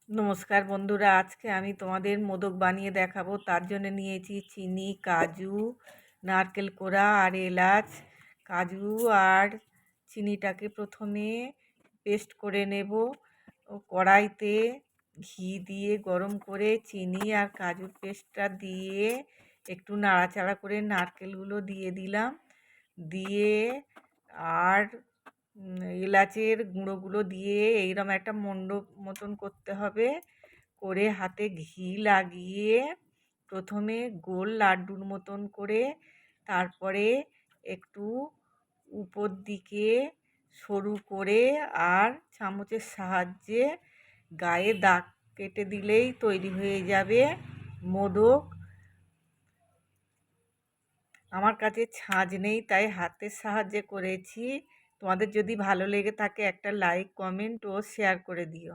নমস্কার বন্ধুরা, আজকে আমি তোমাদের মোদক বানিয়ে দেখাবো। তার জন্য নিয়েছি চিনি, কাজু, নারকেল কোড়া আর এলাচ। কাজু আর চিনিটাকে প্রথমে পেস্ট করে নেব। কড়াইতে ঘি দিয়ে গরম করে চিনি আর কাজুর পেস্টটা দিয়ে একটু নাড়াচাড়া করে নারকেলগুলো দিয়ে দিলাম। দিয়ে আর এলাচের গুঁড়োগুলো দিয়ে এইরকম একটা মণ্ডপ মতন করতে হবে। করে হাতে ঘি লাগিয়ে প্রথমে গোল লাড্ডুর মতন করে, তারপরে একটু উপর দিকে সরু করে আর চামচের সাহায্যে গায়ে দাগ কেটে দিলেই তৈরি হয়ে যাবে মোদক। আমার কাছে ছাঁচ নেই, তাই হাতের সাহায্যে করেছি। তোমাদের যদি ভালো লেগে থাকে একটা লাইক, কমেন্ট ও শেয়ার করে দিও।